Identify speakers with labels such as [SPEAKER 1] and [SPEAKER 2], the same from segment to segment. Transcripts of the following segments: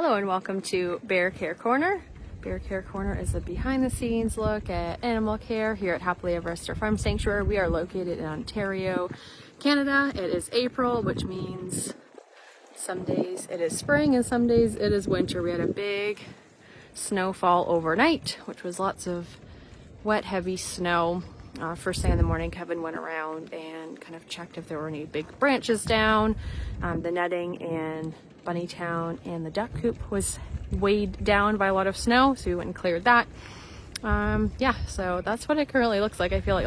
[SPEAKER 1] Hello and welcome to Bear Care Corner. Bear Care Corner is a behind the scenes look at animal care here at Happily Ever After Farm Sanctuary. We are located in Ontario, Canada. It is April, which means some days it is spring and some days it is winter. We had a big snowfall overnight, which was lots of wet, heavy snow. First thing in the morning, Kevin went around and kind of checked if there were any big branches down. The netting in Bunnytown and the duck coop was weighed down by a lot of snow, so we went and cleared that. Yeah, so that's what it currently looks like. I feel like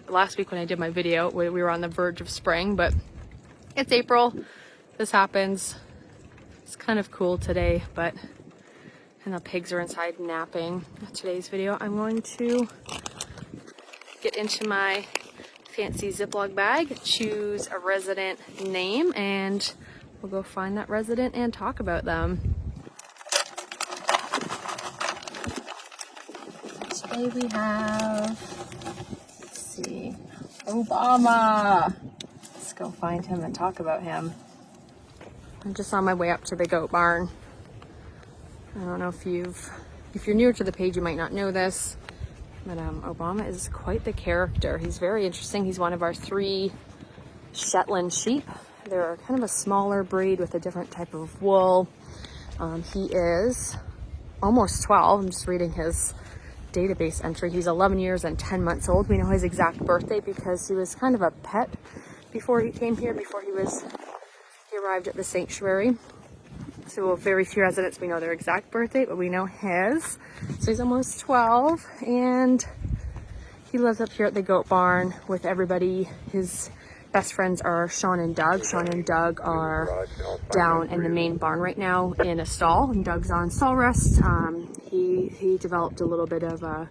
[SPEAKER 1] last week when I did my video, we were on the verge of spring, but it's April. This happens. It's kind of cool today, and the pigs are inside napping. Today's video, I'm going to get into my fancy Ziploc bag, choose a resident name, and we'll go find that resident and talk about them. Today we have, let's see, Obaaama. Let's go find him and talk about him. I'm just on my way up to the goat barn. I don't know if you're newer to the page, you might not know this, but Obaaama is quite the character. He's very interesting. He's one of our 3 Shetland sheep. They're kind of a smaller breed with a different type of wool. He is almost 12. I'm just reading his database entry. He's 11 years and 10 months old. We know his exact birthday because he was kind of a pet before he came here, he arrived at the sanctuary. So very few residents, we know their exact birthday, but we know his. So he's almost 12, and he lives up here at the goat barn with everybody. His best friends are Sean and Doug. Sean and Doug are down in the main barn right now in a stall, and Doug's on stall rest. He developed a little bit of a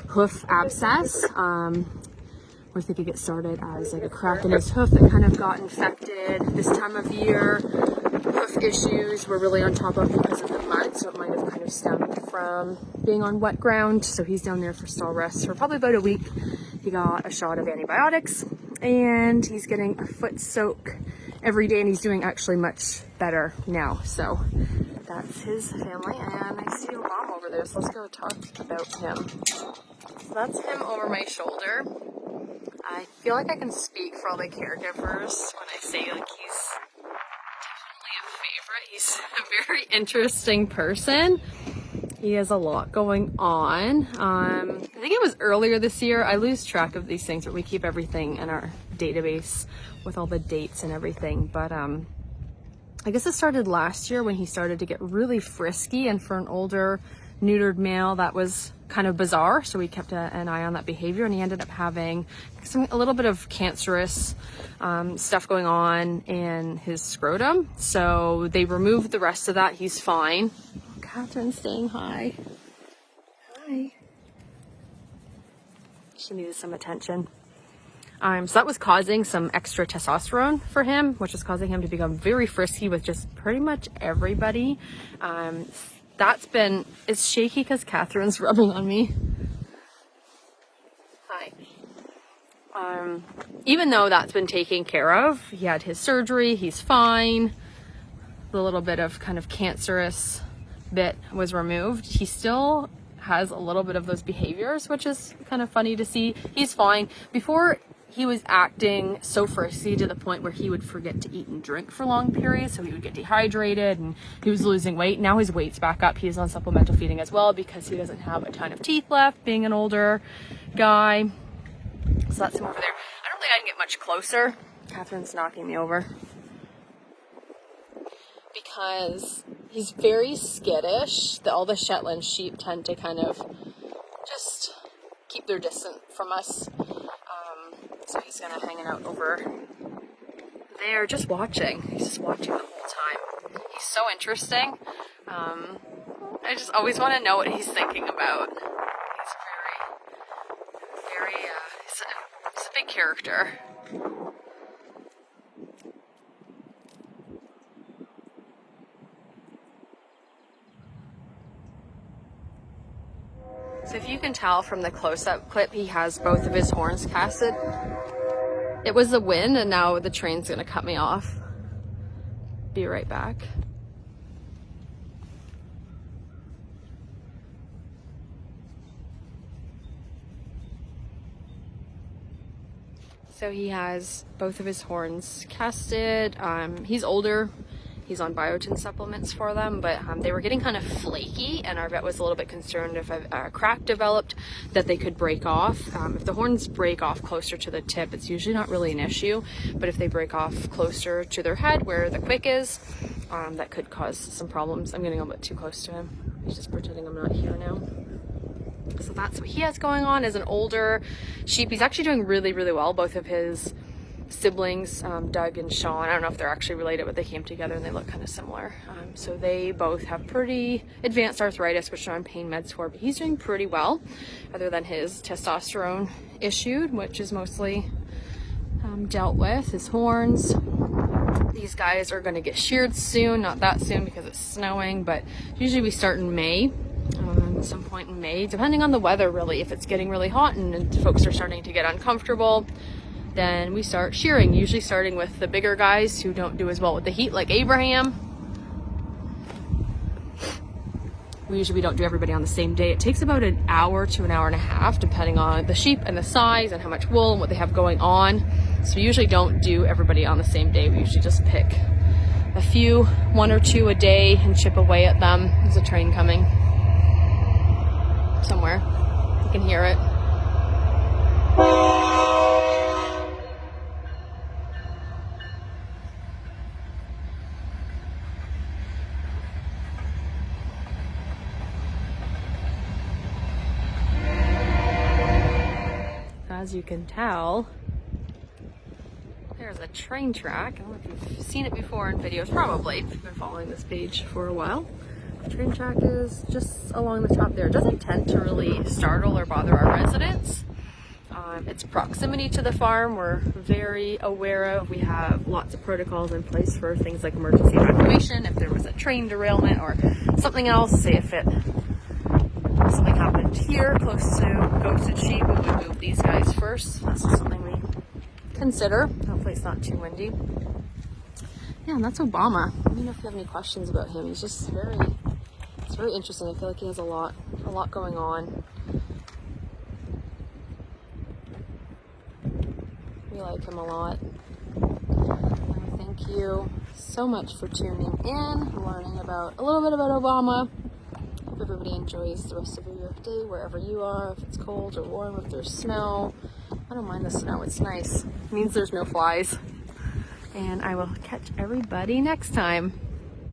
[SPEAKER 1] hoof abscess. We're thinking it started as like a crack in his hoof that kind of got infected this time of year. Hoof issues we're really on top of because of the mud, so it might have kind of stemmed from being on wet ground. So he's down there for stall rest for probably about a week. He got a shot of antibiotics, and he's getting a foot soak every day, and he's doing actually much better now. So that's his family, and I see Obaamaa over there, so let's go talk about him. So that's him over my shoulder. I feel like I can speak for all the caregivers when I say like he's definitely a favorite. He's a very interesting person. He has a lot going on. I think it was earlier this year. I lose track of these things, but we keep everything in our database with all the dates and everything. But I guess it started last year when he started to get really frisky, and for an older neutered male, that was kind of bizarre. So we kept an eye on that behavior, and he ended up having a little bit of cancerous stuff going on in his scrotum. So they removed the rest of that. He's fine. Catherine's saying hi. Hi. She needed some attention. So that was causing some extra testosterone for him, which is causing him to become very frisky with just pretty much everybody. It's shaky because Catherine's rubbing on me. Hi. Even though that's been taken care of, he had his surgery, he's fine. The little bit of kind of cancerous bit was removed. He still has a little bit of those behaviors, which is kind of funny to see. He's fine. Before, he was acting so frisky to the point where he would forget to eat and drink for long periods, so he would get dehydrated, and he was losing weight. Now his weight's back up. He's on supplemental feeding as well because he doesn't have a ton of teeth left, being an older guy. So that's him over there. I don't think I can get much closer. Catherine's knocking me over. Because he's very skittish. All the Shetland sheep tend to kind of just keep their distance from us. So he's kind of hanging out over there, just watching. He's just watching the whole time. He's so interesting. I just always want to know what he's thinking about. He's he's a big character. So if you can tell from the close-up clip, he has both of his horns casted. It was the wind, and now the train's gonna cut me off. Be right back. So he has both of his horns casted. He's older. He's on biotin supplements for them, but they were getting kind of flaky, and our vet was a little bit concerned if a crack developed that they could break off. If the horns break off closer to the tip, it's usually not really an issue, but if they break off closer to their head where the quick is, that could cause some problems. I'm getting a little bit too close to him. He's just pretending I'm not here now. So that's what he has going on as an older sheep. He's actually doing really, really well. Both of his siblings, Doug and Sean, I don't know if they're actually related, but they came together and they look kind of similar. So they both have pretty advanced arthritis, which they're on pain meds for, but he's doing pretty well, other than his testosterone issue, which is mostly dealt with. His horns. These guys are going to get sheared soon, not that soon because it's snowing, but usually we start in May. At some point in May, depending on the weather really. If it's getting really hot and folks are starting to get uncomfortable, then we start shearing, usually starting with the bigger guys who don't do as well with the heat, like Abraham. We don't do everybody on the same day. It takes about an hour to an hour and a half, depending on the sheep and the size and how much wool and what they have going on. So we usually don't do everybody on the same day. We usually just pick a few, 1 or 2 a day, and chip away at them. There's a train coming somewhere. You can hear it. As you can tell, there's a train track. I don't know if you've seen it before in videos, probably, if you've been following this page for a while. The train track is just along the top there. It doesn't tend to really startle or bother our residents. Its proximity to the farm, we're very aware of. We have lots of protocols in place for things like emergency evacuation, if there was a train derailment or something else, say if something happened here close to goats and sheep, we would move these guys first. That's just something we consider. Hopefully it's not too windy. Yeah, and that's Obaaama. Let me know if you have any questions about him. He's just it's very interesting. I feel like he has a lot going on. We like him a lot. And thank you so much for tuning in, learning about a little bit about Obaaama. Hope everybody enjoys the rest of your day wherever you are, if it's cold or warm, if there's snow. I don't mind the snow, it's nice. It means there's no flies. And I will catch everybody next time.